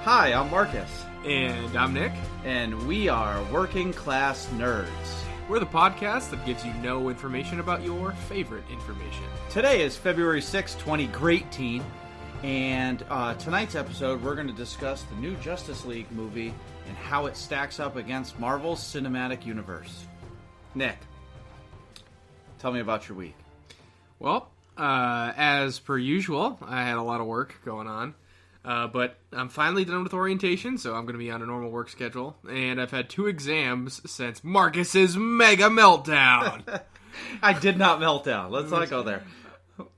Hi, I'm Marcus. And I'm Nick. And we are Working Class Nerds. We're the podcast that gives you no information about your favorite information. Today is February 6th, 2018. And tonight's episode, we're going to discuss the new Justice League movie and how it stacks up against Marvel's cinematic universe. Nick, tell me about your week. Well, as per usual, I had a lot of work going on. But I'm finally done with orientation, so I'm going to be on a normal work schedule. And I've had 2 exams since Marcus's mega meltdown. I did not melt down. Let's not go there.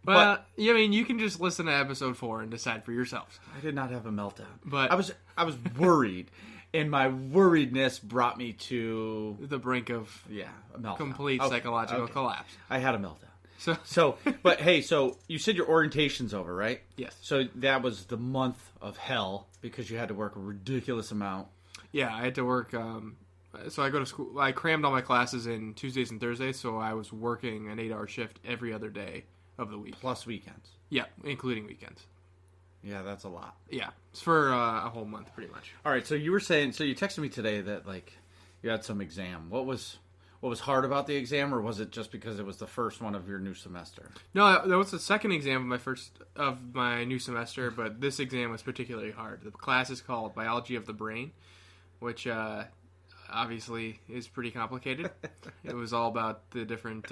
But I mean, you can just listen to episode 4 and decide for yourselves. I did not have a meltdown. But I was worried, and my worriedness brought me to the brink of a meltdown. Complete psychological collapse. I had a meltdown. But hey, so you said your orientation's over, right? Yes. So that was the month of hell because you had to work a ridiculous amount. Yeah, I had to work. So I go to school. I crammed all my classes in Tuesdays and Thursdays, so I was working an 8-hour shift every other day of the week. Plus weekends. Yeah, including weekends. Yeah, that's a lot. Yeah, it's for a whole month, pretty much. All right, so you were saying, you texted me today that you had some exam. What was hard about the exam, or was it just because it was the first one of your new semester? No, that was the second exam of my new semester, but this exam was particularly hard. The class is called Biology of the Brain, which obviously is pretty complicated. It was all about the different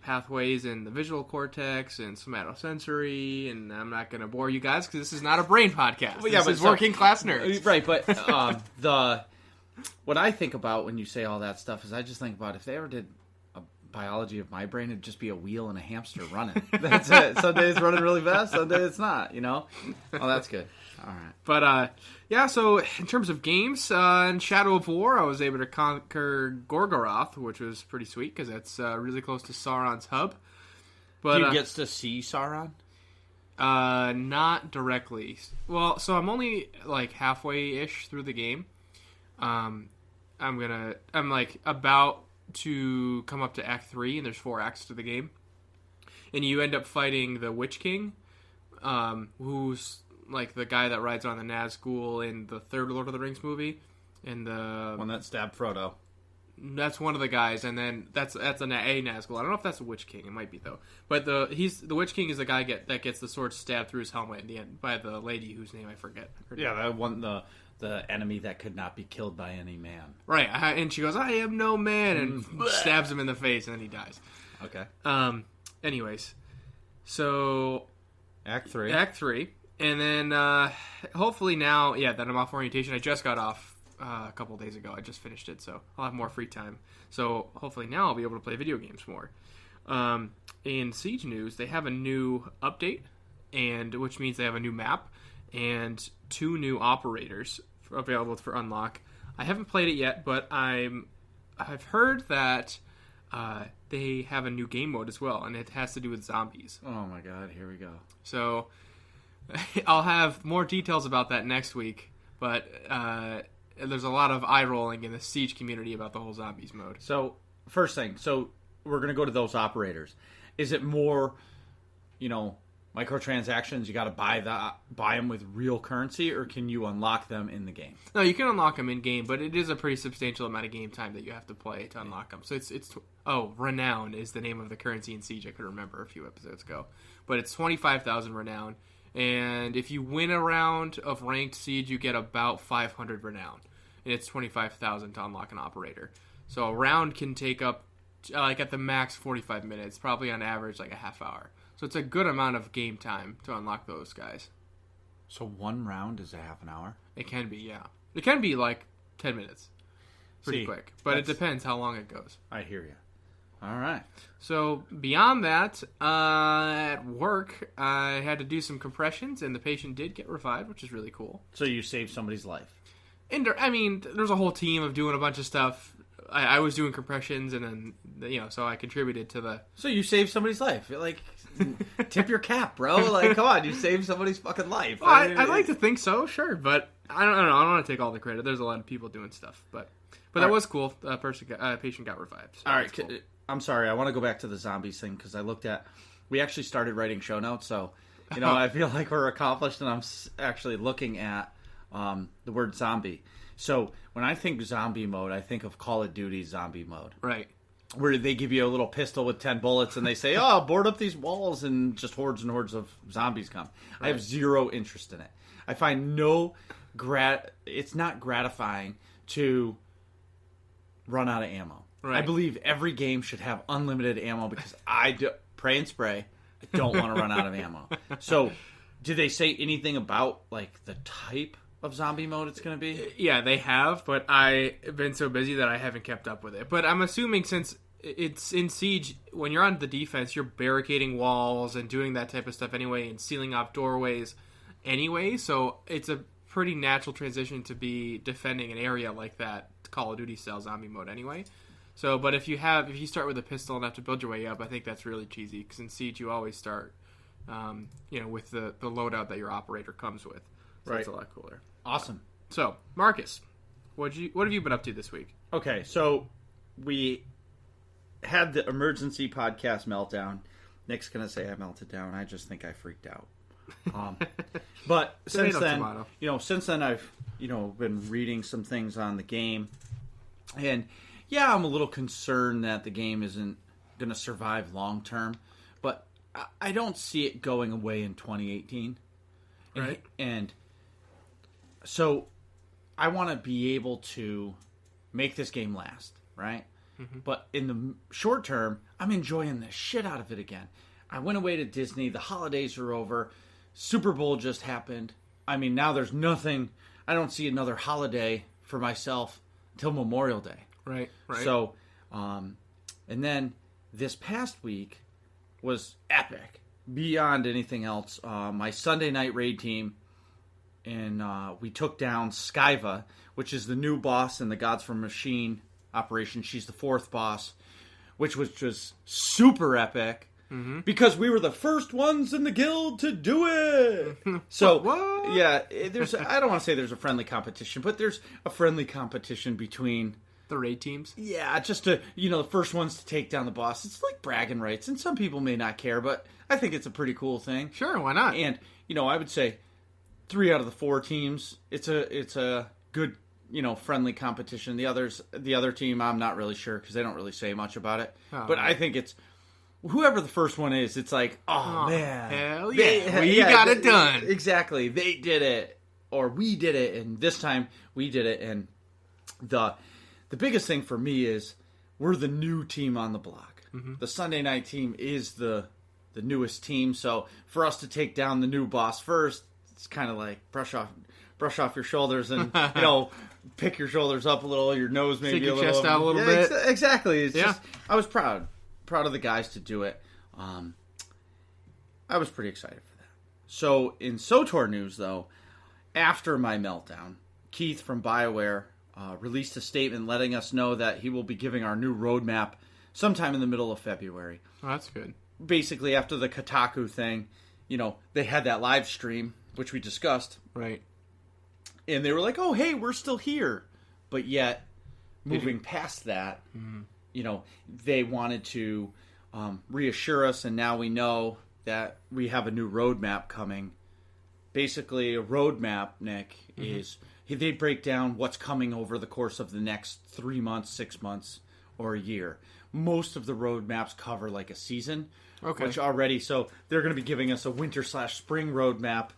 pathways in the visual cortex and somatosensory, and I'm not going to bore you guys because this is not a brain podcast. This is Working Class Nerds. Right, but what I think about when you say all that stuff is I just think about if they ever did a biology of my brain, it'd just be a wheel and a hamster running. That's it. Some days it's running really fast, some days it's not, Oh, that's good. All right. But, so in terms of games, in Shadow of War, I was able to conquer Gorgoroth, which was pretty sweet because that's really close to Sauron's hub. But, do you get to see Sauron? Not directly. Well, so I'm only halfway-ish through the game. I'm about to come up to Act 3, and there's 4 acts to the game. And you end up fighting the Witch King, who's the guy that rides on the Nazgul in the third Lord of the Rings movie. And the one that stabbed Frodo. That's one of the guys, and then that's a Nazgul. I don't know if that's a Witch King. It might be, though. But the Witch King is the guy that gets the sword stabbed through his helmet in the end by the lady whose name I forget. Yeah, that one, the enemy that could not be killed by any man. Right, and she goes, "I am no man," and stabs him in the face, and then he dies. Okay. Anyways, so Act 3, and then hopefully now, that I'm off orientation. I just got off a couple days ago. I just finished it, so I'll have more free time. So hopefully now I'll be able to play video games more. In Siege news, they have a new update, which means they have a new map and 2 new operators available for unlock. I haven't played it yet, but I've heard that they have a new game mode as well, and it has to do with zombies. Oh my god, here we go. So I'll have more details about that next week, but there's a lot of eye rolling in the Siege community about the whole zombies mode. So first thing, we're going to go to those operators. Is it more, microtransactions, you got to buy them with real currency, or can you unlock them in the game? No, you can unlock them in game, but it is a pretty substantial amount of game time that you have to play to unlock them. So it's Renown is the name of the currency in Siege. I could remember a few episodes ago, but it's 25,000 Renown, and if you win a round of ranked Siege, you get about 500 Renown, and it's 25,000 to unlock an operator. So a round can take up at the max 45 minutes, probably on average a half hour. So it's a good amount of game time to unlock those guys. So one round is a half an hour? It can be, yeah. It can be 10 minutes. Pretty quick. But it depends how long it goes. I hear you. All right. So beyond that, at work, I had to do some compressions, and the patient did get revived, which is really cool. So you saved somebody's life? There's a whole team of doing a bunch of stuff. I was doing compressions, and then, so I contributed to the... So you saved somebody's life. Tip your cap, bro. Come on, you saved somebody's fucking life. Well, I'd like to think so, sure, but I don't know. I don't want to take all the credit. There's a lot of people doing stuff, but that was cool. Patient got revived. So all right, cool. I'm sorry. I want to go back to the zombies thing because we actually started writing show notes, so I feel like we're accomplished, and I'm actually looking at the word zombie. So when I think zombie mode, I think of Call of Duty zombie mode. Right. Where they give you a little pistol with 10 bullets, and they say, oh, board up these walls, and just hordes and hordes of zombies come. Right. I have zero interest in it. I find it's not gratifying to run out of ammo. Right. I believe every game should have unlimited ammo because pray and spray. I don't want to run out of ammo. So, did they say anything about like the type of zombie mode it's going to be? Yeah, they have, but I've been so busy that I haven't kept up with it. But I'm assuming since it's in Siege, when you're on the defense, you're barricading walls and doing that type of stuff anyway, and sealing off doorways anyway. So it's a pretty natural transition to be defending an area like that, Call of Duty style zombie mode anyway. So, but if you start with a pistol and have to build your way up, I think that's really cheesy. Because in Siege, you always start, with the loadout that your operator comes with. So right. That's a lot cooler. Awesome. So, Marcus, what have you been up to this week? Okay, so we had the emergency podcast meltdown. Nick's gonna say I melted down. I just think I freaked out. But since then I've been reading some things on the game, and yeah, I'm a little concerned that the game isn't going to survive long term, but I don't see it going away in 2018. Right. And so I want to be able to make this game last, right? Mm-hmm. But in the short term, I'm enjoying the shit out of it again. I went away to Disney. The holidays are over. Super Bowl just happened. I mean, now there's nothing. I don't see another holiday for myself until Memorial Day. Right. So, and then this past week was epic beyond anything else. My Sunday night raid team, and we took down Skyva, which is the new boss in the Gods from Machine operation. She's the fourth boss, which was just super epic. Mm-hmm. Because we were the first ones in the guild to do it. So, what? Yeah, I don't want to say there's a friendly competition, but there's a friendly competition between the raid teams. Yeah, just to, the first ones to take down the boss. It's like bragging rights, and some people may not care, but I think it's a pretty cool thing. Sure, why not? And, I would say 3 out of the 4 teams, it's a good, friendly competition. The other team, I'm not really sure because they don't really say much about it. Oh, but I think it's whoever the first one is, it's like, oh man. Hell yeah. We got it done. Exactly. They did it. Or we did it. And this time we did it. And the biggest thing for me is we're the new team on the block. Mm-hmm. The Sunday night team is the newest team. So for us to take down the new boss first, it's kind of like brush off your shoulders and, pick your shoulders up a little, your nose maybe Stick your a little. Chest out a little bit. Exactly. It's just, I was proud of the guys to do it. I was pretty excited for that. So in SOTOR news, though, after my meltdown, Keith from BioWare released a statement letting us know that he will be giving our new roadmap sometime in the middle of February. Oh, that's good. Basically, after the Kotaku thing, they had that live stream, which we discussed. Right. And they were like, oh, hey, we're still here. But yet, moving past that, they wanted to reassure us, and now we know that we have a new roadmap coming. Basically, a roadmap, Nick, is they break down what's coming over the course of the next 3 months, 6 months, or a year. Most of the roadmaps cover like a season, which already, so they're going to be giving us a winter/spring roadmap.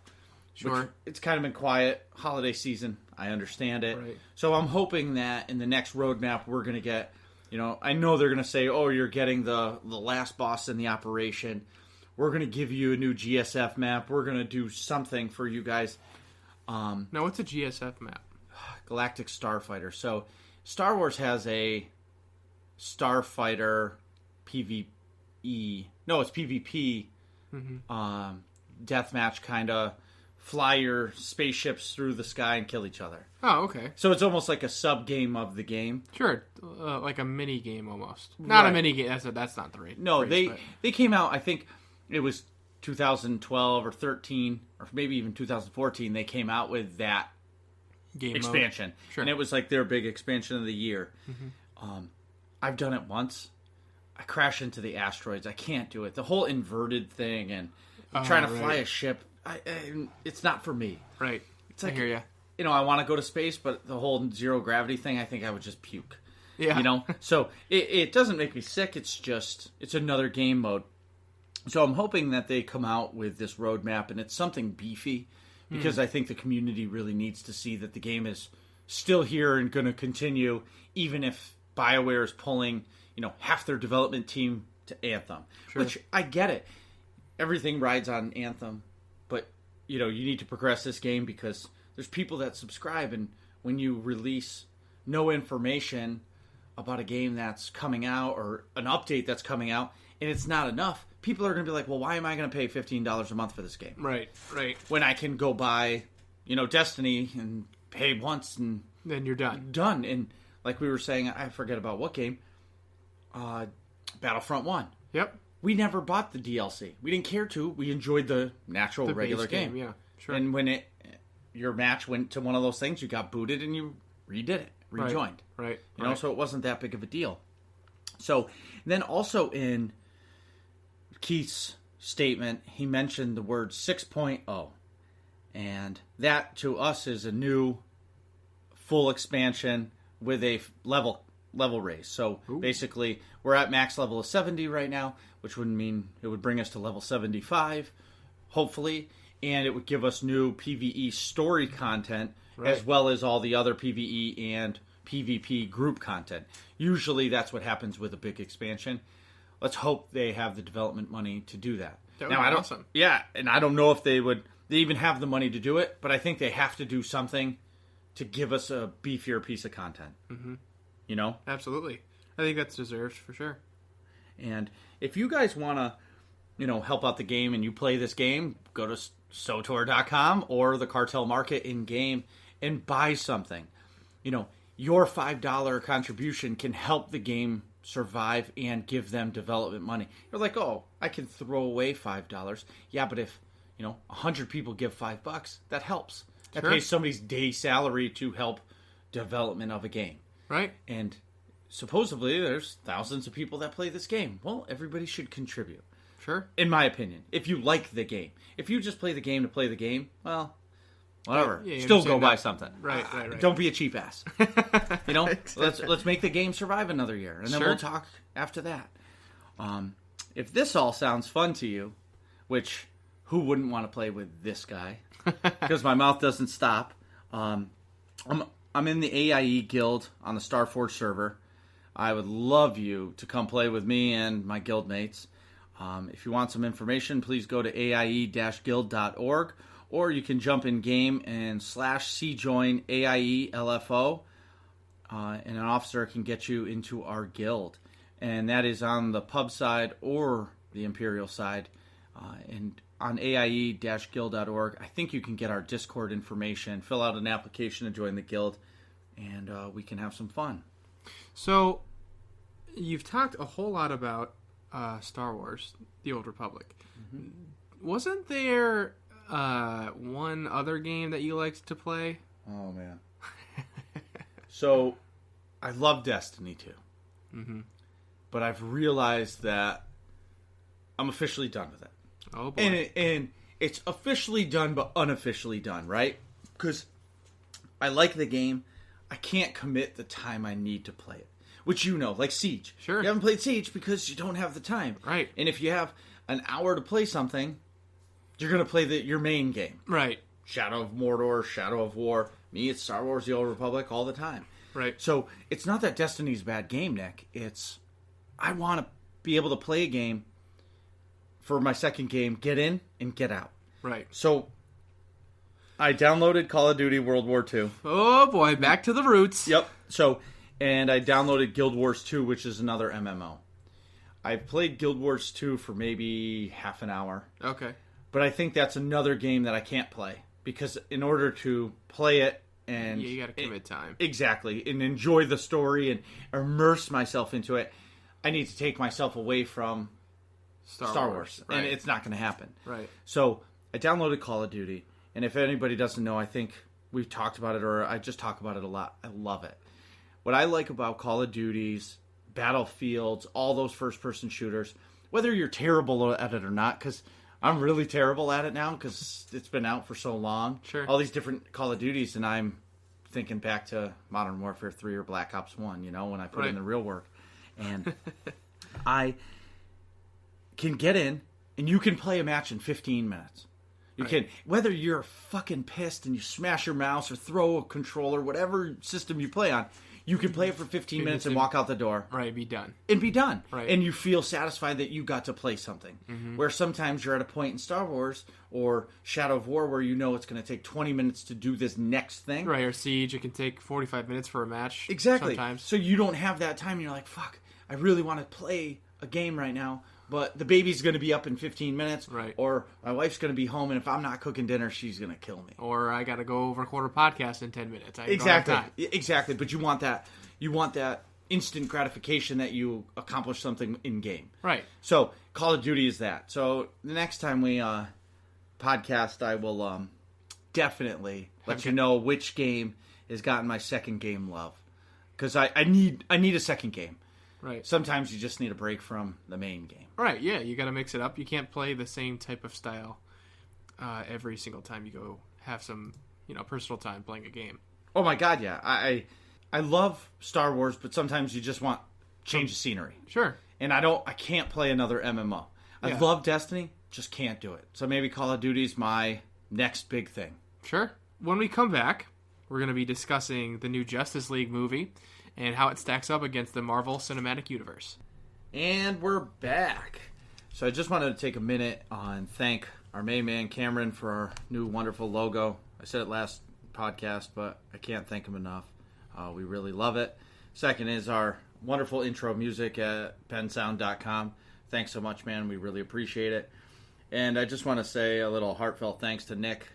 Sure. It's kind of been quiet. Holiday season, I understand it. Right. So I'm hoping that in the next roadmap we're going to get, I know they're going to say, oh, you're getting the last boss in the operation. We're going to give you a new GSF map. We're going to do something for you guys. Now, what's a GSF map? Galactic Starfighter. So Star Wars has a Starfighter PvE. No, it's PvP. Deathmatch kind of. Fly your spaceships through the sky and kill each other. Oh, okay. So it's almost like a sub-game of the game. Sure, like a mini-game almost. Not a mini-game, that's not the right No, phrase, they came out, I think it was 2012 or 13, or maybe even 2014, they came out with that game expansion. Mode. Sure. And it was like their big expansion of the year. I've done it once. I crash into the asteroids. I can't do it. The whole inverted thing, and trying to fly a ship. It's not for me. Right. It's like, I hear you. I want to go to space, but the whole zero gravity thing, I think I would just puke. Yeah. So it doesn't make me sick. It's another game mode. So I'm hoping that they come out with this roadmap and it's something beefy, because I think the community really needs to see that the game is still here and going to continue, even if BioWare is pulling, half their development team to Anthem. Sure. Which, I get it. Everything rides on Anthem, but, you need to progress this game because there's people that subscribe, and when you release no information about a game that's coming out or an update that's coming out, and it's not enough, people are going to be like, well, why am I going to pay $15 a month for this game? Right. When I can go buy, Destiny and pay once and... then you're done. Done. And like we were saying, I forget about what game, Battlefront 1. Yep. We never bought the DLC. We didn't care to. We enjoyed the regular game. Yeah, sure. And when your match went to one of those things, you got booted and you redid it, rejoined. Right. So it wasn't that big of a deal. So then also in Keith's statement, he mentioned the word 6.0. And that to us is a new full expansion with a level raise. So basically, we're at max level of 70 right now, which would mean it would bring us to level 75, hopefully, and it would give us new PvE story content, as well as all the other PvE and PvP group content. Usually that's what happens with a big expansion. Let's hope they have the development money to do that. That would be awesome. Yeah, and I don't know if they even have the money to do it, but I think they have to do something to give us a beefier piece of content. Mm-hmm. Absolutely. I think that's deserved for sure. And if you guys want to, help out the game and you play this game, go to SOTOR.com or the Cartel Market in-game and buy something. Your $5 contribution can help the game survive and give them development money. You're like, oh, I can throw away $5. Yeah, but if, 100 people give $5, that helps. That pays somebody's day salary to help development of a game. Right. And supposedly there's thousands of people that play this game. Well, everybody should contribute. Sure. In my opinion. If you like the game. If you just play the game to play the game, well, whatever. Yeah, still go buy something. Right. Don't be a cheap ass. Exactly. Let's make the game survive another year. And then we'll talk after that. If this all sounds fun to you, which who wouldn't want to play with this guy? Because my mouth doesn't stop. I'm in the AIE guild on the Starforge server. I would love you to come play with me and my guild mates. If you want some information, please go to aie-guild.org, or you can jump in game and /cjoin AIE LFO, and an officer can get you into our guild. And that is on the pub side or the Imperial side. And on aie-guild.org, I think you can get our Discord information, fill out an application to join the guild, and we can have some fun. So, you've talked a whole lot about Star Wars, The Old Republic. Mm-hmm. Wasn't there one other game that you liked to play? Oh, man. So, I love Destiny too. Mm-hmm. But I've realized that I'm officially done with it. Oh, boy. And it's officially done, but unofficially done, right? Because I like the game. I can't commit the time I need to play it. Which like Siege. Sure. You haven't played Siege because you don't have the time. Right. And if you have an hour to play something, you're going to play your main game. Right. Shadow of Mordor, Shadow of War. Me, it's Star Wars The Old Republic all the time. Right. So it's not that Destiny's a bad game, Nick. It's I want to be able to play a game for my second game, get in and get out. Right. So I downloaded Call of Duty World War II. Oh boy, back to the roots. Yep. And I downloaded Guild Wars 2, which is another MMO. I've played Guild Wars 2 for maybe half an hour. Okay. But I think that's another game that I can't play. Because in order to play it and... yeah, you got to commit time. Exactly. And enjoy the story and immerse myself into it, I need to take myself away from Star Wars. Right. And it's not going to happen. Right. So I downloaded Call of Duty. And if anybody doesn't know, I think we've talked about it, or I just talk about it a lot. I love it. What I like about Call of Duty's, Battlefields, all those first-person shooters, whether you're terrible at it or not, because I'm really terrible at it now because it's been out for so long. Sure. All these different Call of Duties, and I'm thinking back to Modern Warfare 3 or Black Ops 1, when I put in the real work. And I can get in, and you can play a match in 15 minutes. You can, whether you're fucking pissed and you smash your mouse or throw a controller, whatever system you play on, you can play it for 15 minutes and walk out the door. Right, be done. And be done. Right. And you feel satisfied that you got to play something. Mm-hmm. Where sometimes you're at a point in Star Wars or Shadow of War where it's going to take 20 minutes to do this next thing. Right, or Siege, it can take 45 minutes for a match. Exactly. Sometimes. So you don't have that time and you're like, fuck, I really want to play a game right now. But the baby's going to be up in 15 minutes. Right. Or my wife's going to be home, and if I'm not cooking dinner, she's going to kill me. Or I got to go record a podcast in 10 minutes. Exactly. But you want that. You want that instant gratification that you accomplish something in game. Right. So Call of Duty is that. So the next time we podcast, I will definitely let you know which game has gotten my second game love. Because I need a second game. Right. Sometimes you just need a break from the main game. Right, yeah, you got to mix it up. You can't play the same type of style every single time you go have some, personal time playing a game. Oh my god, yeah. I love Star Wars, but sometimes you just want change of scenery. Sure. And I can't play another MMO. I love Destiny, just can't do it. So maybe Call of Duty's my next big thing. Sure. When we come back, we're going to be discussing the new Justice League movie and how it stacks up against the Marvel Cinematic Universe. And we're back. So I just wanted to take a minute and thank our main man Cameron for our new wonderful logo. I said it last podcast, but I can't thank him enough. We really love it. Second is our wonderful intro music at pensound.com. Thanks so much, man. We really appreciate it. And I just want to say a little heartfelt thanks to Nick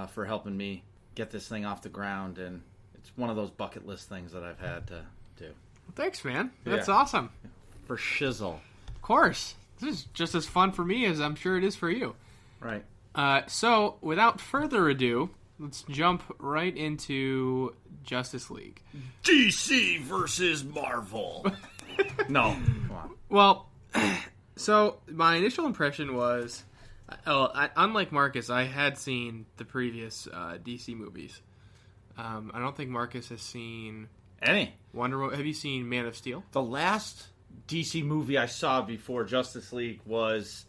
for helping me get this thing off the ground. And it's one of those bucket list things that I've had to do. Thanks, man. That's awesome. For shizzle. Of course. This is just as fun for me as I'm sure it is for you. Right. So, without further ado, let's jump right into Justice League. DC versus Marvel. No. Come on. Well, so my initial impression was, unlike Marcus, I had seen the previous DC movies. I don't think Marcus has seen any Wonder Woman. Have you seen Man of Steel? The last DC movie I saw before Justice League was,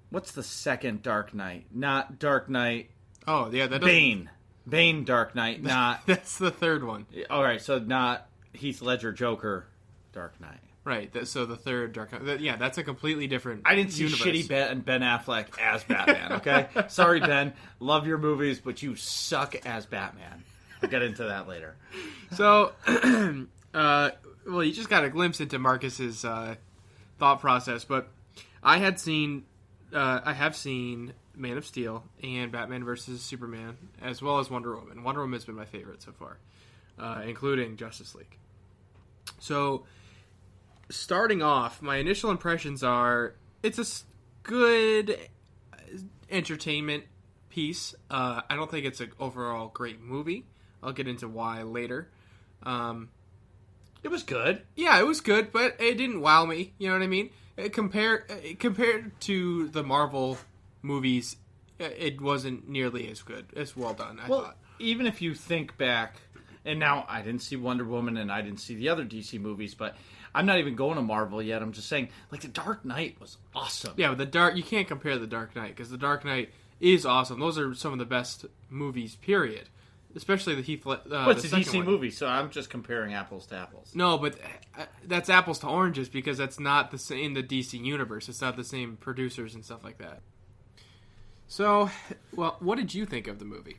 what's the second Dark Knight? Not Dark Knight. Oh yeah, that Bane. Bane Dark Knight. Not. That's the third one. All right, so not Heath Ledger Joker Dark Knight. Right, so the third Dark Knight. Yeah, that's a completely different I didn't see universe. shitty Ben Affleck as Batman, okay? Sorry, Ben. Love your movies, but you suck as Batman. We'll get into that later. So, well, you just got a glimpse into Marcus's thought process, but I have seen Man of Steel and Batman vs. Superman, as well as Wonder Woman. Wonder Woman has been my favorite so far, including Justice League. So, starting off, my initial impressions are it's a good entertainment piece. I don't think it's an overall great movie. I'll get into why later. It was good. Yeah, it was good, but it didn't wow me. You know what I mean? Compared to the Marvel movies, it wasn't nearly as good, as well done, I thought. Even if you think back, and now I didn't see Wonder Woman and I didn't see the other DC movies, but I'm not even going to Marvel yet. I'm just saying, like, The Dark Knight was awesome. Yeah, but you can't compare The Dark Knight, because The Dark Knight is awesome. Those are some of the best movies, period. Especially the Heath Ledger. It's a DC movie, so I'm just comparing apples to apples. No, but that's apples to oranges, because that's not the same in the DC universe. It's not the same producers and stuff like that. So, well, what did you think of the movie?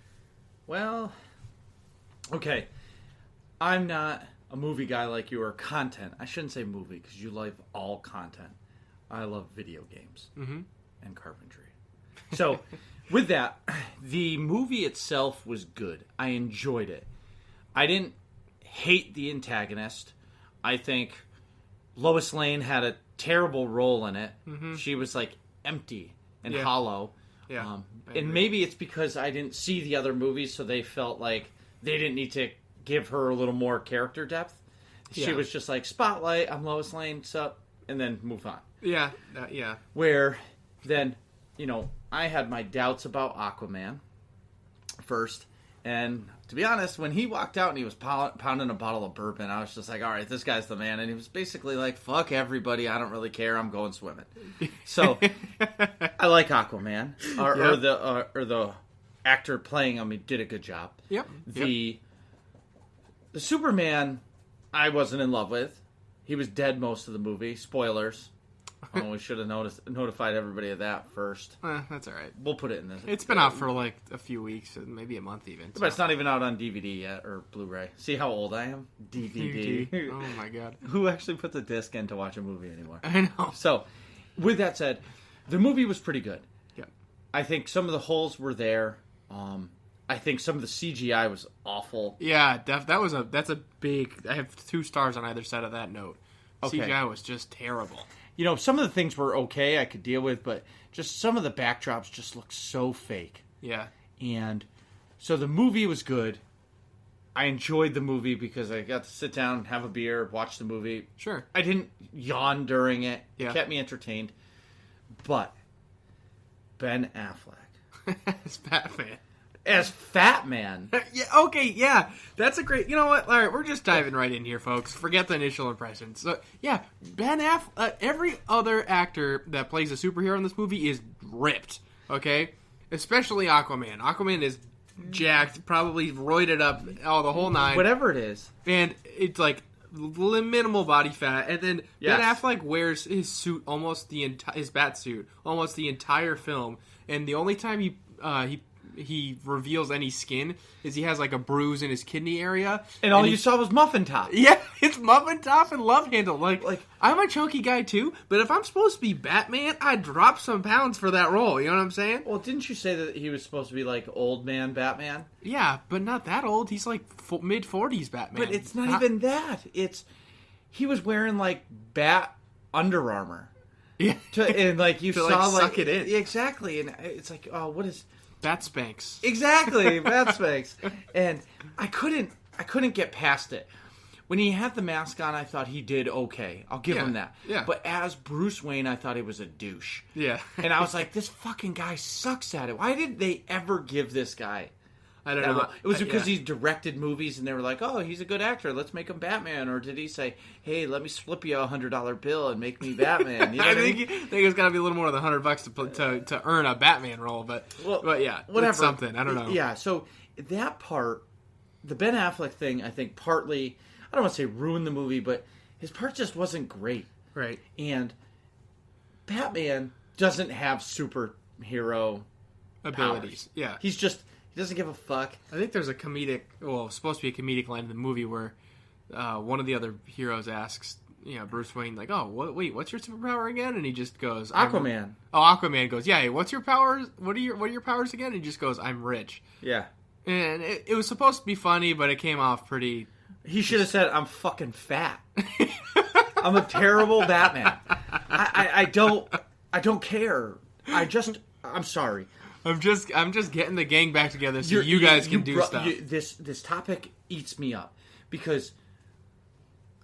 Well, okay. I'm not a movie guy like you, or content. I shouldn't say movie, because you love all content. I love video games and carpentry. So, with that, the movie itself was good. I enjoyed it. I didn't hate the antagonist. I think Lois Lane had a terrible role in it. Mm-hmm. She was, like, empty and hollow. Yeah, and maybe it's because I didn't see the other movies, so they felt like they didn't need to give her a little more character depth. She was just like, spotlight, I'm Lois Lane, sup? and then move on. Yeah, yeah. Where then, I had my doubts about Aquaman first. And to be honest, when he walked out and he was pounding a bottle of bourbon, I was just like, all right, this guy's the man. And he was basically like, fuck everybody. I don't really care. I'm going swimming. So I like Aquaman. Or the actor playing him, he did a good job. Yep. The Superman, I wasn't in love with. He was dead most of the movie. Spoilers. Oh, we should have notified everybody of that first. That's all right. We'll put it in this. It's been out for like a few weeks, maybe a month even. But it's not even out on DVD yet, or Blu-ray. See how old I am? DVD. Oh my god. Who actually puts a disc in to watch a movie anymore? I know. So, with that said, the movie was pretty good. Yeah. I think some of the holes were there. I think some of the CGI was awful. Yeah, that's a big... I have 2 stars on either side of that note. Okay. CGI was just terrible. Some of the things were okay, I could deal with, but just some of the backdrops just looked so fake. Yeah. And so the movie was good. I enjoyed the movie because I got to sit down, have a beer, watch the movie. Sure. I didn't yawn during it. Yeah. It kept me entertained. But Ben Affleck It's Batman. as Fat Man. Yeah, okay, yeah. That's a great... You know what? All right, we're just diving right in here, folks. Forget the initial impressions. So, yeah, Ben Affleck... every other actor that plays a superhero in this movie is ripped, okay? Especially Aquaman. Aquaman is jacked, probably roided up, the whole nine. Whatever it is. And it's like minimal body fat. And then Yes. Ben Affleck wears his suit almost his bat suit almost the entire film. And the only time he reveals any skin is he has like a bruise in his kidney area. And all you saw was Muffin Top. Yeah, it's muffin top and love handle. Like I'm a chunky guy too, but if I'm supposed to be Batman, I'd drop some pounds for that role. You know what I'm saying? Well, didn't you say that he was supposed to be like old man Batman? Yeah, but not that old. He's like mid-40s Batman. But it's not even that. He was wearing like bat Under Armour. Yeah. And like you To, saw like, suck it in. Exactly. And it's like, oh, what is... Bat Spanx. Exactly, Bat Spanx. And I couldn't get past it. When he had the mask on, I thought he did okay. I'll give him that. Yeah. But as Bruce Wayne, I thought he was a douche. Yeah. And I was like, this fucking guy sucks at it. Why didn't they ever give this guy... I don't know. It was because he directed movies and they were like, oh, he's a good actor. Let's make him Batman. Or did he say, hey, let me slip you $100 bill and make me Batman? You know I think it's got to be a little more than $100 to earn a Batman role. But yeah, whatever. It's something. I don't know. Yeah, so that part, the Ben Affleck thing, I think partly, I don't want to say ruined the movie, but his part just wasn't great. Right. And Batman doesn't have superhero Abilities. powers. Yeah. He doesn't give a fuck. I think there's supposed to be a comedic line in the movie where one of the other heroes asks, Bruce Wayne, like, oh, what's your superpower again? And he just goes, Aquaman. Aquaman goes, yeah, hey, what's your powers? What are your powers again? And he just goes, I'm rich. Yeah. And it was supposed to be funny, but it came off pretty... He should have said, I'm fucking fat. I'm a terrible Batman. I don't care. I'm sorry. I'm just getting the gang back together so you guys can do stuff. This topic eats me up because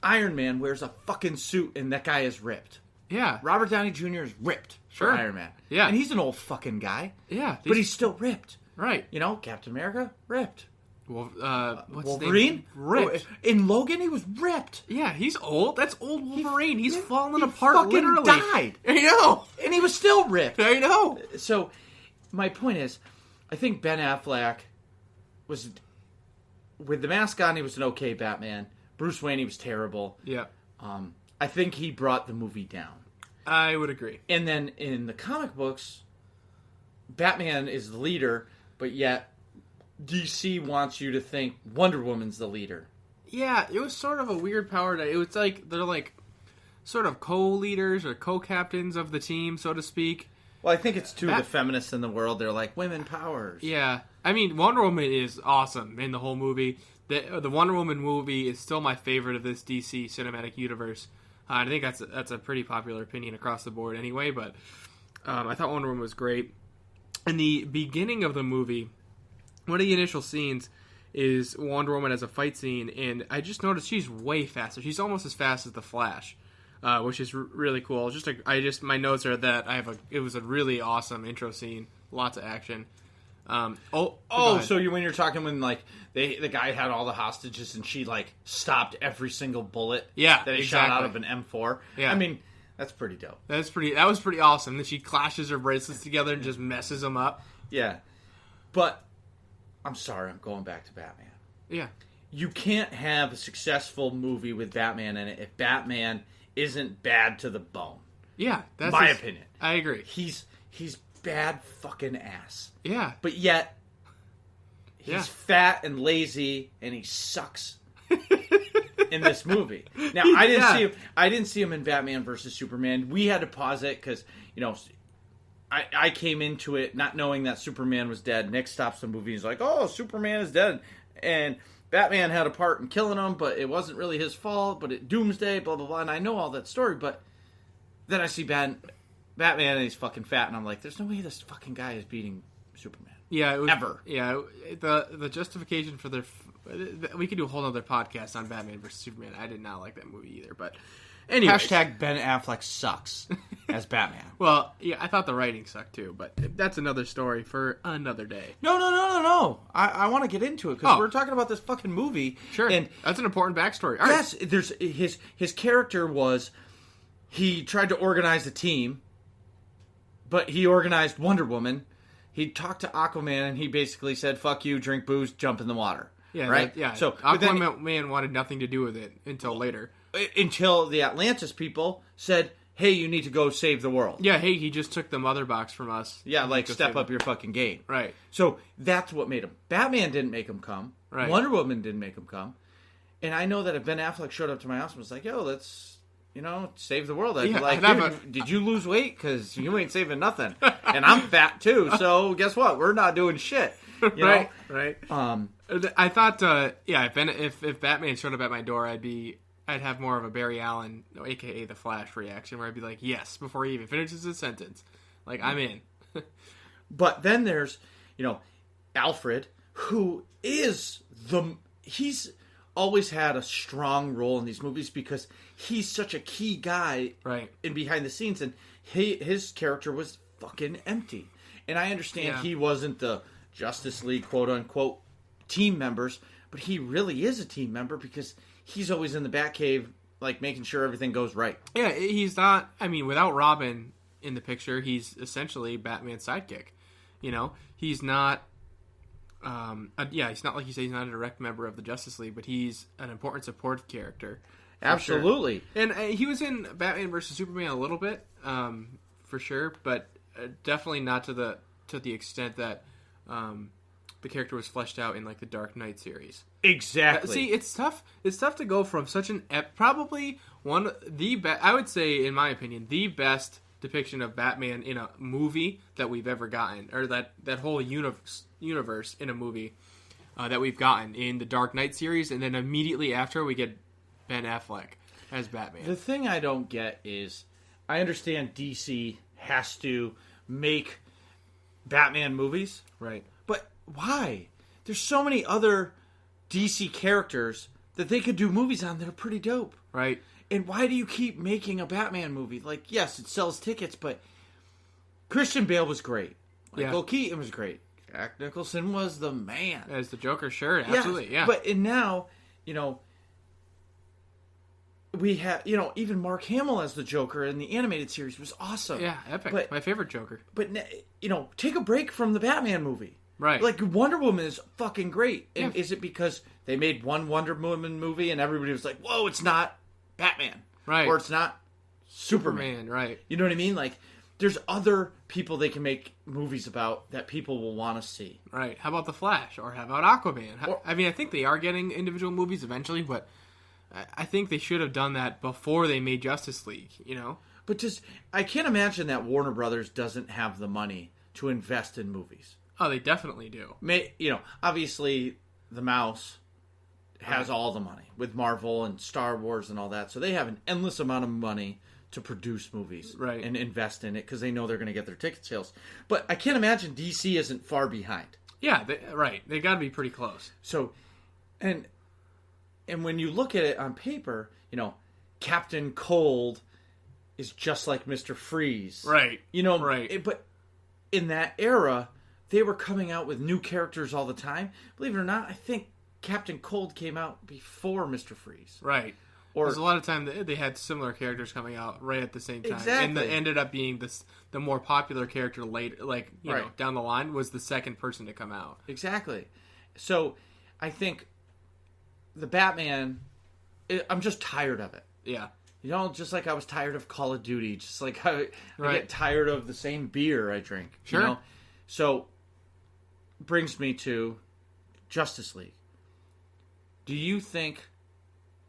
Iron Man wears a fucking suit and that guy is ripped. Yeah. Robert Downey Jr. is ripped for Iron Man. Yeah. And he's an old fucking guy. Yeah. But he's still ripped. Right. Captain America, ripped. Well, what's Wolverine? Ripped. In Logan, he was ripped. Yeah, he's old. That's old Wolverine. He's falling he apart fucking literally. died. I know. And he was still ripped. I know. So, my point is, I think Ben Affleck was, with the mask on, he was an okay Batman. Bruce Wayne, he was terrible. Yeah. I think he brought the movie down. I would agree. And then in the comic books, Batman is the leader, but yet DC wants you to think Wonder Woman's the leader. Yeah, it was sort of a weird power. It was like they're like sort of co-leaders or co-captains of the team, so to speak. Well, I think it's the feminists in the world. They're like, women powers. Yeah. I mean, Wonder Woman is awesome in the whole movie. The Wonder Woman movie is still my favorite of this DC cinematic universe. I think that's a pretty popular opinion across the board anyway, but I thought Wonder Woman was great. In the beginning of the movie, one of the initial scenes is Wonder Woman as a fight scene, and I just noticed she's way faster. She's almost as fast as the Flash. which is really cool. My notes are that it was a really awesome intro scene, lots of action. So when you're talking when like the guy had all the hostages and she like stopped every single bullet that he shot out of an M4. Yeah. I mean, that's pretty dope. That was pretty awesome. Then she clashes her bracelets together and just messes them up. Yeah. But I'm sorry, I'm going back to Batman. Yeah. You can't have a successful movie with Batman in it if Batman isn't bad to the bone. Yeah, that's my opinion. I agree. He's bad fucking ass. Yeah. But yet he's fat and lazy and he sucks in this movie. Now I didn't see him in Batman versus Superman. We had to pause it because, I came into it not knowing that Superman was dead. Nick stops the movie. He's like, "Oh, Superman is dead," and Batman had a part in killing him, but it wasn't really his fault. But Doomsday, blah blah blah, and I know all that story. But then I see Batman, and he's fucking fat, and I'm like, "There's no way this fucking guy is beating Superman." Yeah, ever. Yeah, the justification for we could do a whole other podcast on Batman versus Superman. I did not like that movie either, but. Anyway, # Ben Affleck sucks as Batman. Well, yeah, I thought the writing sucked too, but that's another story for another day. No. I want to get into it because we're talking about this fucking movie. Sure, and that's an important backstory. All yes, right. There's his character was he tried to organize a team, but he organized Wonder Woman. He talked to Aquaman and he basically said, "Fuck you, drink booze, jump in the water." Yeah, right. So Aquaman wanted nothing to do with it until later. Until the Atlantis people said, "Hey, you need to go save the world." Yeah, hey, he just took the mother box from us. Yeah, like step up your fucking game. Right. So that's what made him. Batman didn't make him come. Right. Wonder Woman didn't make him come. And I know that if Ben Affleck showed up to my house and was like, "Yo, let's, save the world," I'd be like, "Dude, did you lose weight? Because you ain't saving nothing." And I'm fat too, so guess what? We're not doing shit. Right. I thought, if Batman showed up at my door, I'd have more of a Barry Allen, a.k.a. the Flash reaction, where I'd be like, yes, before he even finishes his sentence. Like, I'm in. But then there's, Alfred, who is he's always had a strong role in these movies because he's such a key guy in behind the scenes, and his character was fucking empty. And I understand he wasn't the Justice League, quote-unquote, team members, but he really is a team member because he's always in the Batcave, like, making sure everything goes right. Yeah, he's not... I mean, without Robin in the picture, he's essentially Batman's sidekick. He's not... he's not, like you say, he's not a direct member of the Justice League, but he's an important support character. Absolutely. Sure. And he was in Batman vs. Superman a little bit, for sure, but definitely not to the extent that... the character was fleshed out in like the Dark Knight series. Exactly. See, it's tough. It's tough to go from such an probably one of the best. I would say, in my opinion, the best depiction of Batman in a movie that we've ever gotten, or that whole universe in a movie that we've gotten in the Dark Knight series, and then immediately after we get Ben Affleck as Batman. The thing I don't get is, I understand DC has to make Batman movies, right? But why? There's so many other DC characters that they could do movies on that are pretty dope. Right. And why do you keep making a Batman movie? Like, yes, it sells tickets, but Christian Bale was great. Michael Keaton was great. Jack Nicholson was the man. As the Joker, sure, absolutely, yeah. But now, we have, even Mark Hamill as the Joker in the animated series was awesome. Yeah, epic. My favorite Joker. But, take a break from the Batman movie. Right. Like, Wonder Woman is fucking great. And is it because they made one Wonder Woman movie and everybody was like, whoa, it's not Batman. Right. Or it's not Superman. Right. You know what I mean? Like, there's other people they can make movies about that people will want to see. Right. How about The Flash? Or how about Aquaman? I think they are getting individual movies eventually, but I think they should have done that before they made Justice League, But I can't imagine that Warner Brothers doesn't have the money to invest in movies. Oh, they definitely do. Obviously, the mouse has all the money with Marvel and Star Wars and all that. So they have an endless amount of money to produce movies and invest in it because they know they're going to get their ticket sales. But I can't imagine DC isn't far behind. Yeah, They got to be pretty close. So, and when you look at it on paper, Captain Cold is just like Mr. Freeze. Right. Right. But in that era, they were coming out with new characters all the time. Believe it or not, I think Captain Cold came out before Mr. Freeze. Right. Or there's a lot of time that they had similar characters coming out right at the same time. Exactly. And that ended up being the more popular character later, like, you know, down the line was the second person to come out. Exactly. So, I think the Batman, I'm just tired of it. Yeah. You know, just like I was tired of Call of Duty, just like I get tired of the same beer I drink. Sure. You know? So, brings me to Justice League. Do you think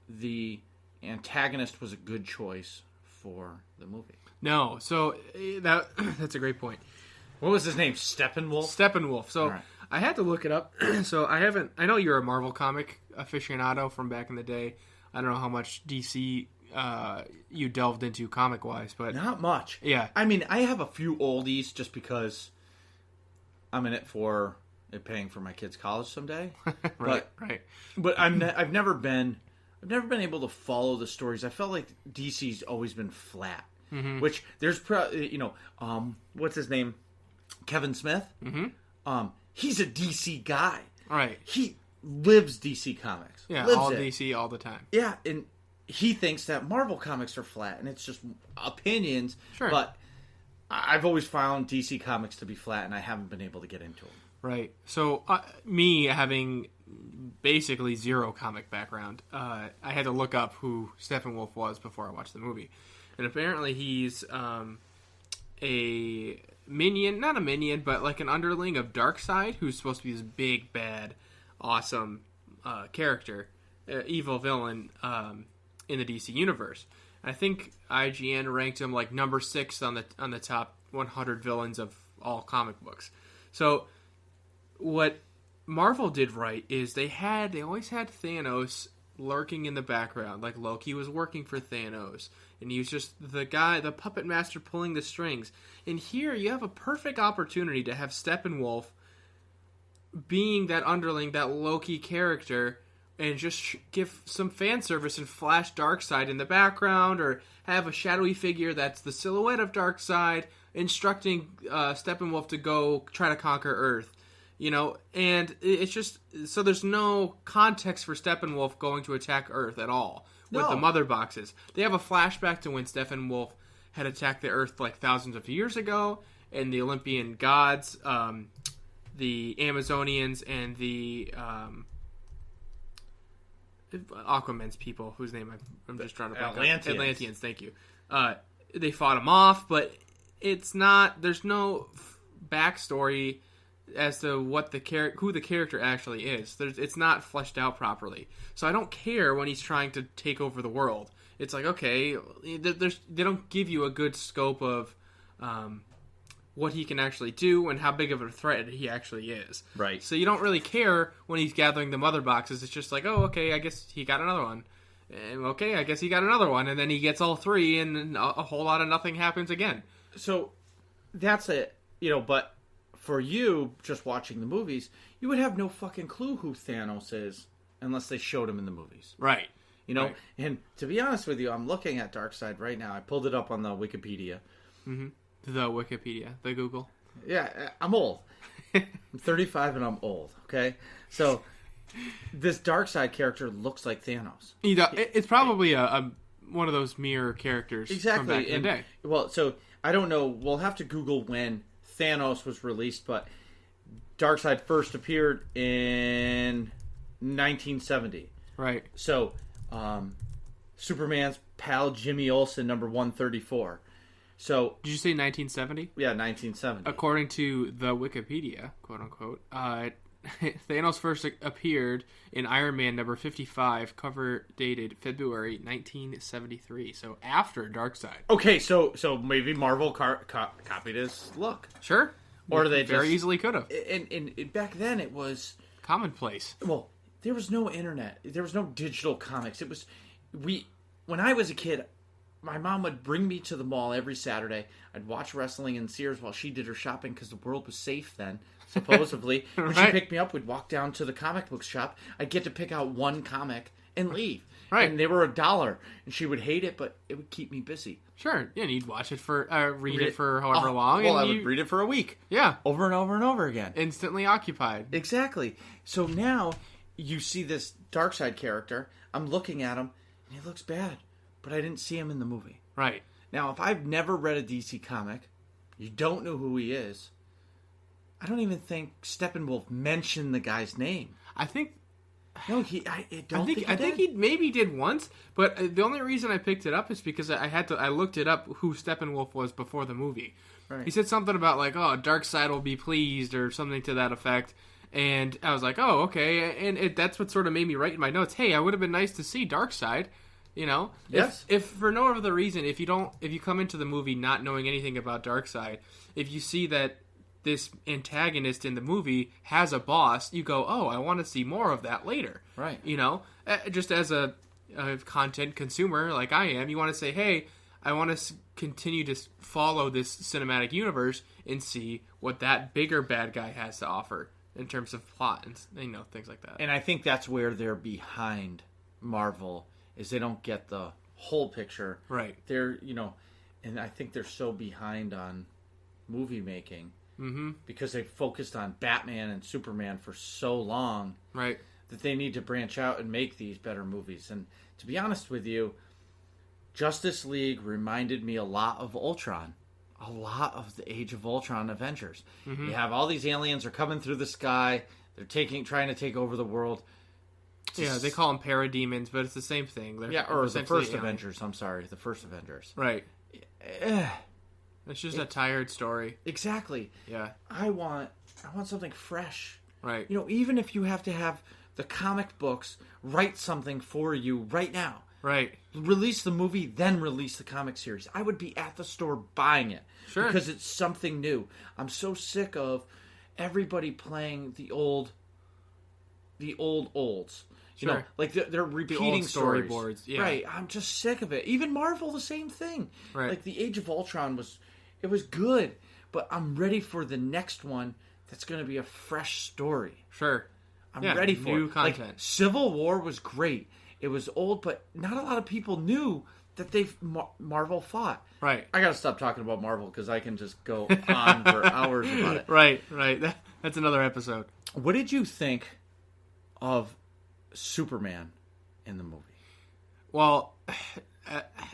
the antagonist was a good choice for the movie? No. So, that's a great point. What was his name? Steppenwolf? Steppenwolf. So, right. I had to look it up. So, I know you're a Marvel comic aficionado from back in the day. I don't know how much DC you delved into comic-wise, but... Not much. Yeah. I mean, I have a few oldies just because I'm in it for paying for my kids' college someday. Right. But I've never been able to follow the stories. I felt like DC's always been flat. Mm-hmm. Which there's what's his name? Kevin Smith. Mm-hmm. He's a DC guy. Right. He lives DC Comics. Yeah, lives all it. DC all the time. Yeah, and he thinks that Marvel Comics are flat, and it's just opinions. Sure. But I've always found DC Comics to be flat, and I haven't been able to get into them. Right. So, me having basically zero comic background, I had to look up who Steppenwolf was before I watched the movie. And apparently he's a minion, not a minion, but like an underling of Darkseid, who's supposed to be this big, bad, awesome character, evil villain in the DC universe. I think IGN ranked him like number 6 on the top 100 villains of all comic books. So what Marvel did right is they always had Thanos lurking in the background. Like Loki was working for Thanos, and he was just the puppet master pulling the strings. And here you have a perfect opportunity to have Steppenwolf being that underling, that Loki character, and just give some fan service and flash Darkseid in the background, or have a shadowy figure that's the silhouette of Darkseid instructing Steppenwolf to go try to conquer Earth. You know, and it's just, so there's no context for Steppenwolf going to attack Earth at all with the mother boxes. They have a flashback to when Steppenwolf had attacked the Earth like thousands of years ago, and the Olympian gods, the Amazonians, and the Aquaman's people, whose name I'm just trying to blank on. Atlanteans, thank you. They fought him off, but it's not, there's no backstory as to what who the character actually is. It's not fleshed out properly. So I don't care when he's trying to take over the world. It's like, okay, they don't give you a good scope of what he can actually do and how big of a threat he actually is. Right. So you don't really care when he's gathering the mother boxes. It's just like, oh, okay, I guess he got another one. And, okay, I guess he got another one. And then he gets all 3, and a whole lot of nothing happens again. So that's it. But for you, just watching the movies, you would have no fucking clue who Thanos is unless they showed him in the movies. Right. Right. And to be honest with you, I'm looking at Darkseid right now. I pulled it up on the Wikipedia. Mm-hmm. The Wikipedia. The Google. Yeah, I'm old. I'm 35 and I'm old, okay? So this Darkseid character looks like Thanos. It's probably a one of those mirror characters from back in the day. Well, so I don't know. We'll have to Google when Thanos was released, but Darkseid first appeared in 1970. Right. So, Superman's pal Jimmy Olsen, number 134. So, did you say 1970? Yeah, 1970. According to the Wikipedia, quote unquote, Thanos first appeared in Iron Man number 55, cover dated February 1973. So after Darkseid. Okay, so maybe Marvel copied his look. Sure. Or they very easily could have. And back then it was commonplace. Well, there was no internet. There was no digital comics. It was when I was a kid, my mom would bring me to the mall every Saturday. I'd watch wrestling in Sears while she did her shopping because the world was safe then, supposedly. When she picked me up, we'd walk down to the comic book shop. I'd get to pick out one comic and leave. Right. And they were $1, and she would hate it, but it would keep me busy. Sure. Yeah, and you'd watch it for, read it for however long. Well, and I would read it for a week. Yeah. Over and over and over again. Instantly occupied. Exactly. So now you see this Darkseid character. I'm looking at him, and he looks bad, but I didn't see him in the movie. Right. Now, if I've never read a DC comic, you don't know who he is, I don't even think Steppenwolf mentioned the guy's name. I think... No, I think he maybe did once, but the only reason I picked it up is because I looked it up who Steppenwolf was before the movie. Right. He said something about like, oh, Darkseid will be pleased or something to that effect, and I was like, oh, okay, and that's what sort of made me write in my notes, hey, I would have been nice to see Darkseid, you know? Yes. If for no other reason, if you come into the movie not knowing anything about Darkseid, if you see that this antagonist in the movie has a boss, you go, oh, I want to see more of that later. Right. You know, just as a content consumer like I am, you want to say, hey, I want to continue to follow this cinematic universe and see what that bigger bad guy has to offer in terms of plot and things like that. And I think that's where they're behind Marvel, is they don't get the whole picture. Right. They're, and I think they're so behind on movie making. Mm-hmm. Because they focused on Batman and Superman for so long, right, that they need to branch out and make these better movies. And to be honest with you, Justice League reminded me a lot of Ultron, a lot of the Age of Ultron Avengers. Mm-hmm. You have all these aliens are coming through the sky, they're trying to take over the world. Yeah, they call them parademons, but it's the same thing. They're or the first Avengers. I'm sorry, the first Avengers. Right. It's just a tired story. Exactly. Yeah. I want something fresh. Right. Even if you have to have the comic books write something for you right now. Right. Release the movie, then release the comic series. I would be at the store buying it. Sure. Because it's something new. I'm so sick of everybody playing the olds. Sure. Like they're repeating the old storyboards. Yeah. Right. I'm just sick of it. Even Marvel, the same thing. Right. Like the Age of Ultron was good, but I'm ready for the next one that's going to be a fresh story. Sure. I'm ready for new it. content. Like, Civil War was great. It was old, but not a lot of people knew that Marvel fought. Right. I got to stop talking about Marvel because I can just go on for hours about it. Right. That's another episode. What did you think of Superman in the movie? Well,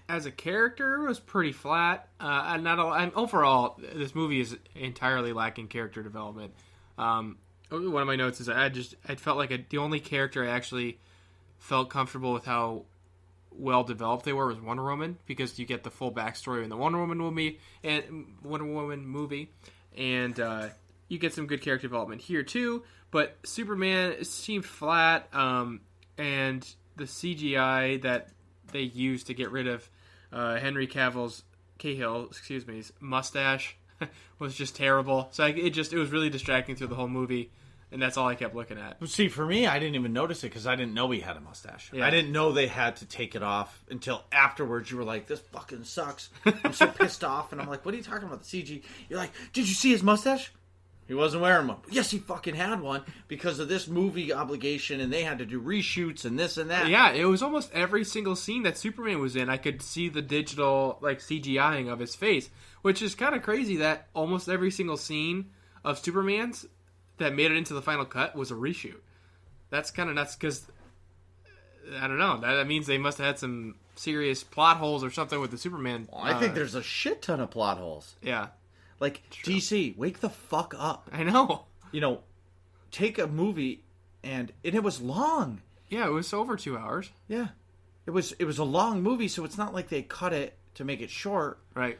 as a character, it was pretty flat. And overall, this movie is entirely lacking character development. One of my notes is I felt like the only character I actually felt comfortable with how well developed they were was Wonder Woman, because you get the full backstory in the Wonder Woman movie, and you get some good character development here too. But Superman seemed flat, and the CGI that they used to get rid of Henry Cavill's mustache was just terrible. So it was really distracting through the whole movie, and that's all I kept looking at. See, for me, I didn't even notice it because I didn't know he had a mustache. Yeah. I didn't know they had to take it off until afterwards. You were like, "This fucking sucks." I'm so pissed off, and I'm like, "What are you talking about? The CG?" You're like, "Did you see his mustache?" He wasn't wearing one. Yes, he fucking had one because of this movie obligation, and they had to do reshoots and this and that. Yeah, it was almost every single scene that Superman was in, I could see the digital CGIing of his face, which is kind of crazy that almost every single scene of Superman's that made it into the final cut was a reshoot. That's kind of nuts because, I don't know, that means they must have had some serious plot holes or something with the Superman. Well, I think there's a shit ton of plot holes. Yeah. Like, true. DC, wake the fuck up. I know. Take a movie, and it was long. Yeah, it was over 2 hours. Yeah. It was a long movie, so it's not like they cut it to make it short. Right.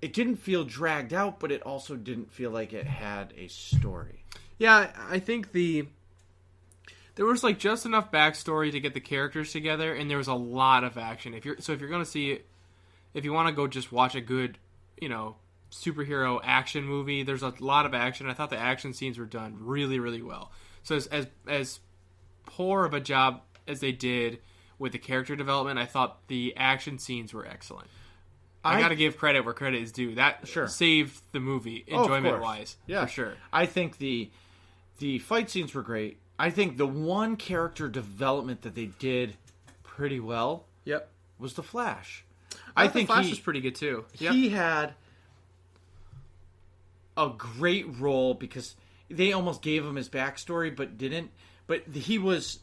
It didn't feel dragged out, but it also didn't feel like it had a story. Yeah, I think there was just enough backstory to get the characters together, and there was a lot of action. If you're going to see it, if you want to go just watch a good, superhero action movie, there's a lot of action. I thought the action scenes were done really, really well. So as poor of a job as they did with the character development, I thought the action scenes were excellent. I got to give credit where credit is due. That saved the movie enjoyment wise. Yeah, for sure. I think the fight scenes were great. I think the one character development that they did pretty well Yep. was the Flash. I think the Flash was pretty good too. Yep. He had a great role because they almost gave him his backstory, but didn't. But he was,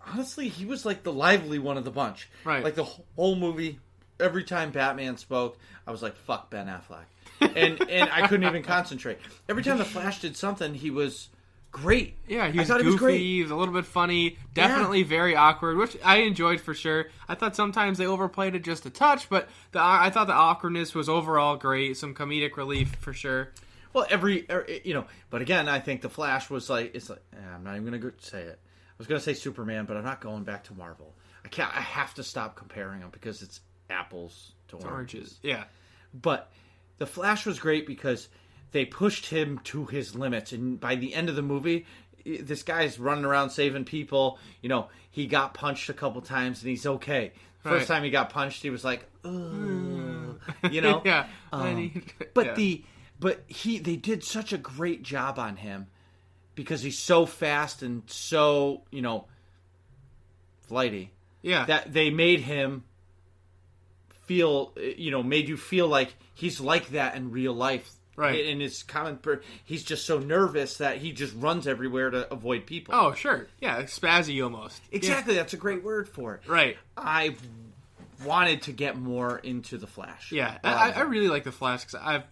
honestly, he was like the lively one of the bunch. Right. Like the whole movie, every time Batman spoke, I was like, "Fuck Ben Affleck," and I couldn't even concentrate. Every time the Flash did something, he was great. Yeah, he was I thought goofy. He was great. He was a little bit funny. Definitely very awkward, which I enjoyed for sure. I thought sometimes they overplayed it just a touch, but I thought the awkwardness was overall great. Some comedic relief for sure. Well, but again, I think the Flash was like, I'm not even going to say it. I was going to say Superman, but I'm not going back to Marvel. I have to stop comparing them because it's apples to oranges. Yeah. But the Flash was great because they pushed him to his limits, and by the end of the movie, this guy's running around saving people. He got punched a couple times, and he's okay. First time he got punched, he was like, ugh. Yeah. But they did such a great job on him because he's so fast and so, flighty. Yeah. That they made him made you feel like he's like that in real life. Right. In his he's just so nervous that he just runs everywhere to avoid people. Oh, sure. Yeah, spazzy almost. Exactly. Yeah. That's a great word for it. Right. I wanted to get more into the Flash. Yeah. I really like the Flash because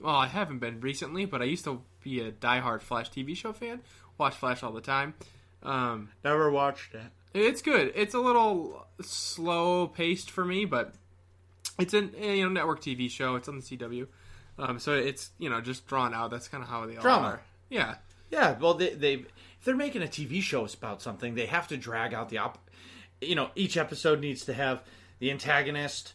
I haven't been recently, but I used to be a diehard Flash TV show fan. Watch Flash all the time. Never watched it. It's good. It's a little slow paced for me, but it's a network TV show. It's on the CW, so it's just drawn out. That's kind of how they all are. Yeah. Yeah. Well, if they're making a TV show about something, they have to drag out each episode needs to have the antagonist,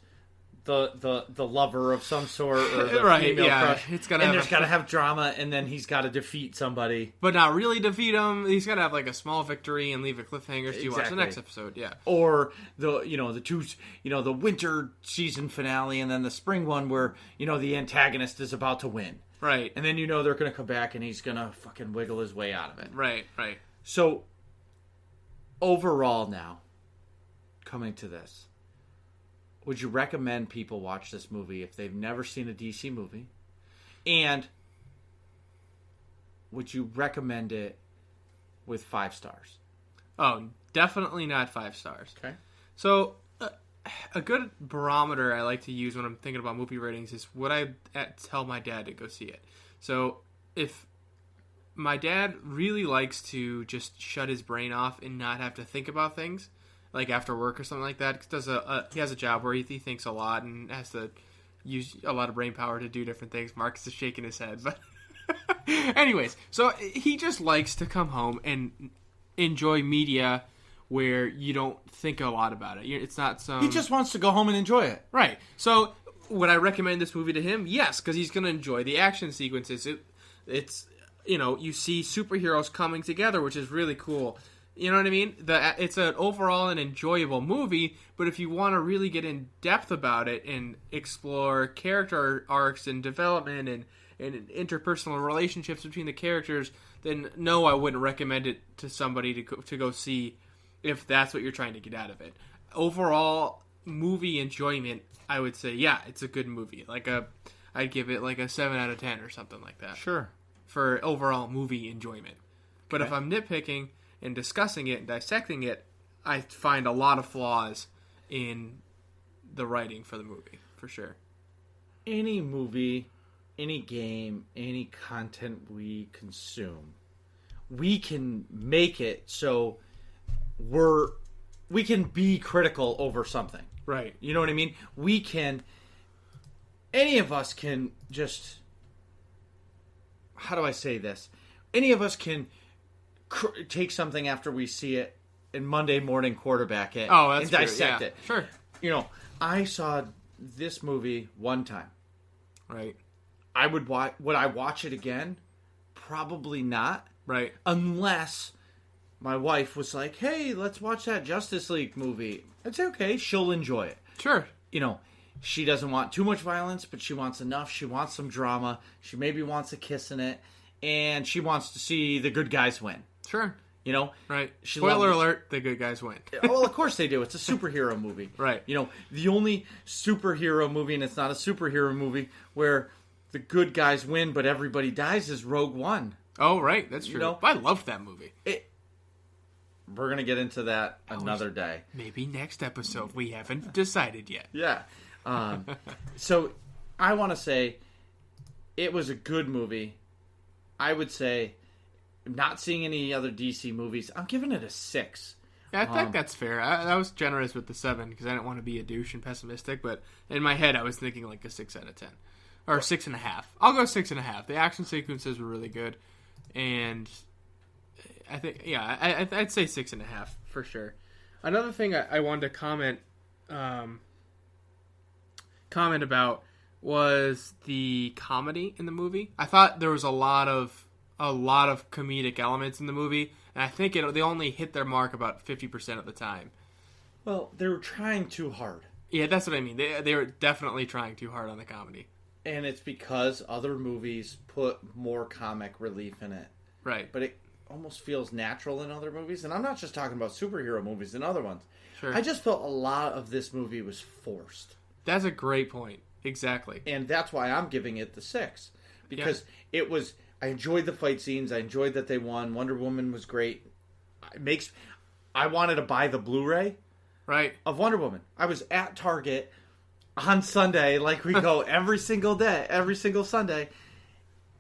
the lover of some sort, or the female crush. There's got to have drama, and then he's got to defeat somebody, but not really defeat him. He's got to have like a small victory and leave a cliffhanger so you watch the next episode. Yeah, or the winter season finale, and then the spring one where the antagonist is about to win. Right, and then they're going to come back and he's going to fucking wiggle his way out of it. Right. So overall, now coming to this. Would you recommend people watch this movie if they've never seen a DC movie? And would you recommend it with 5 stars? Oh, definitely not 5 stars. Okay. So, a good barometer I like to use when I'm thinking about movie ratings is would I tell my dad to go see it? So, if my dad really likes to just shut his brain off and not have to think about things, like after work or something like that, because he has a job where he thinks a lot and has to use a lot of brain power to do different things. Marcus is shaking his head, but anyways, so he just likes to come home and enjoy media where you don't think a lot about it. It's not some... He just wants to go home and enjoy it. Right. So would I recommend this movie to him? Yes, because he's going to enjoy the action sequences. It's you see superheroes coming together, which is really cool. You know what I mean? It's an overall an enjoyable movie, but if you want to really get in depth about it and explore character arcs and development and interpersonal relationships between the characters, then no, I wouldn't recommend it to somebody to go see if that's what you're trying to get out of it. Overall movie enjoyment, I would say, yeah, it's a good movie. I'd give it like a 7 out of 10 or something like that. Sure. For overall movie enjoyment. But Okay. if I'm nitpicking and discussing it and dissecting it, I find a lot of flaws in the writing for the movie, for sure. Any movie, any game, any content we consume, we can make it so we can be critical over something. Right. You know what I mean? Any of us can just, how do I say this? Any of us can take something after we see it and Monday morning quarterback it and dissect it. Sure. I saw this movie one time. Right. Would I watch it again? Probably not. Right. Unless my wife was like, hey, let's watch that Justice League movie. It's okay. She'll enjoy it. Sure. She doesn't want too much violence, but she wants enough. She wants some drama. She maybe wants a kiss in it. And she wants to see the good guys win. Sure. You know? Right. She Spoiler loved- alert, the good guys win. Well, of course they do. It's a superhero movie. Right. You know, the only superhero movie, and it's not a superhero movie, where the good guys win but everybody dies is Rogue One. Oh, right. That's true. You know? I loved that movie. We're going to get into that another day. Maybe next episode. We haven't decided yet. Yeah. So I want to say it was a good movie. I would say, not seeing any other DC movies, I'm giving it a 6. Yeah, I think that's fair. I was generous with the 7 because I didn't want to be a douche and pessimistic, but in my head I was thinking like a 6 out of 10. Or 6.5. I'll go 6.5. The action sequences were really good. And I think, yeah, I'd say 6.5 for sure. Another thing I wanted to comment about was the comedy in the movie. I thought there was a lot of comedic elements in the movie, and I think they only hit their mark about 50% of the time. Well, they were trying too hard. Yeah, that's what I mean. They were definitely trying too hard on the comedy. And it's because other movies put more comic relief in it. Right. But it almost feels natural in other movies. And I'm not just talking about superhero movies and other ones. Sure. I just felt a lot of this movie was forced. That's a great point. Exactly. And that's why I'm giving it the 6. Because it was... I enjoyed the fight scenes. I enjoyed that they won. Wonder Woman was great. I wanted to buy the Blu-ray of Wonder Woman. I was at Target on Sunday, like we go every single day, every single Sunday,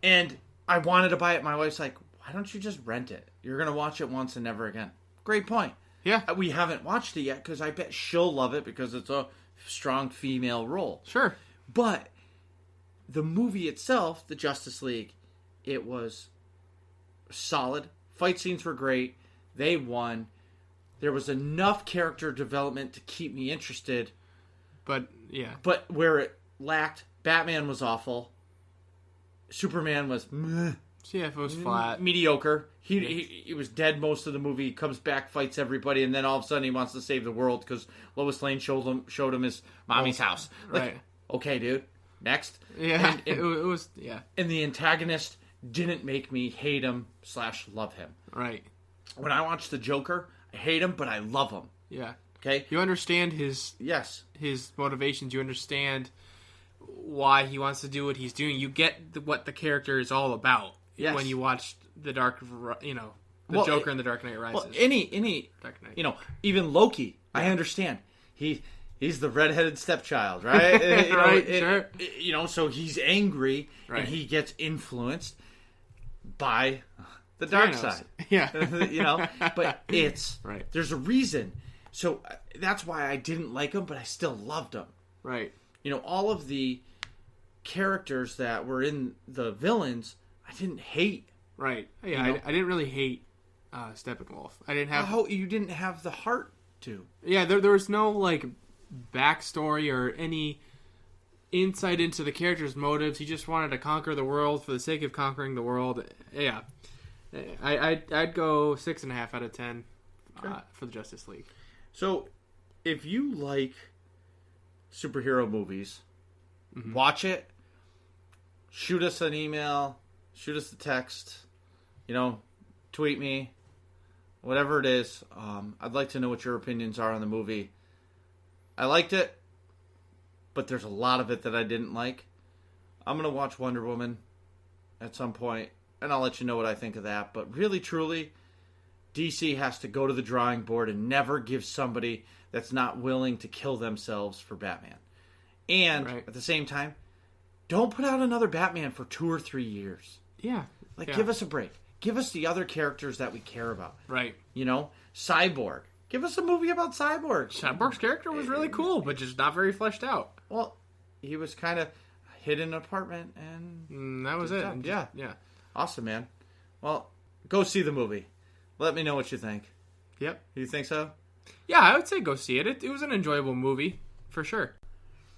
and I wanted to buy it. My wife's like, why don't you just rent it? You're going to watch it once and never again. Great point. Yeah. We haven't watched it yet because I bet she'll love it because it's a strong female role. Sure. But the movie itself, the Justice League, it was solid. Fight scenes were great. They won. There was enough character development to keep me interested. But, yeah. But where it lacked, Batman was awful. Superman was meh. CF was flat. Mediocre. He was dead most of the movie. He comes back, fights everybody, and then all of a sudden he wants to save the world because Lois Lane showed him his mommy's house. Like, right. Okay, dude. Next. Yeah. And, it was, yeah. And the antagonist didn't make me hate him / love him. Right. When I watch the Joker, I hate him, but I love him. Yeah. Okay? You understand his motivations. You understand why he wants to do what he's doing. You get what the character is all about when you watch the Joker in The Dark Knight Rises. Well, any Dark Knight. Even Loki, I understand. He's the redheaded stepchild, right? Right, sure. So he's angry and he gets influenced by the dark side. Yeah. But it's right. There's a reason. So that's why I didn't like him, but I still loved him. Right. All of the characters that were in the villains, I didn't hate. Right. Yeah, I didn't really hate Steppenwolf. I didn't have... How you didn't have the heart to. Yeah, there was no, backstory or any insight into the character's motives. He just wanted to conquer the world for the sake of conquering the world. Yeah. I'd go 6.5 out of 10 for the Justice League. So, if you like superhero movies, watch it, shoot us an email, shoot us a text, tweet me, whatever it is. I'd like to know what your opinions are on the movie. I liked it, but there's a lot of it that I didn't like. I'm going to watch Wonder Woman at some point, and I'll let you know what I think of that. But really, truly, DC has to go to the drawing board and never give somebody that's not willing to kill themselves for Batman. And at the same time, don't put out another Batman for 2 or 3 years. Yeah. Give us a break. Give us the other characters that we care about. Right. Cyborg. Give us a movie about Cyborg. Cyborg's character was really cool, but just not very fleshed out. Well, he was kind of hid in an apartment and... that was it. Yeah. Yeah. Awesome, man. Well, go see the movie. Let me know what you think. Yep. You think so? Yeah, I would say go see it. It was an enjoyable movie, for sure.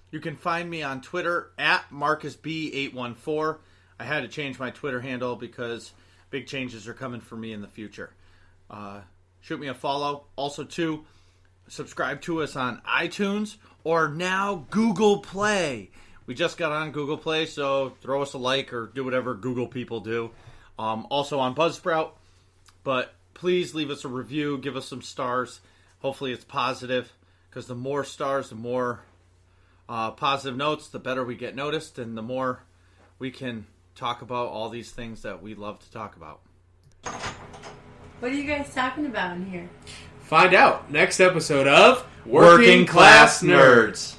You can find me on Twitter at MarcusB814. I had to change my Twitter handle because big changes are coming for me in the future. Shoot me a follow. Also, too, subscribe to us on iTunes or now Google Play. We just got on Google Play, so throw us a like or do whatever Google people do. Also on Buzzsprout. But please leave us a review. Give us some stars. Hopefully it's positive, because the more stars, the more positive notes, the better we get noticed, and the more we can talk about all these things that we love to talk about. What are you guys talking about in here? Find out next episode of Working Class Nerds.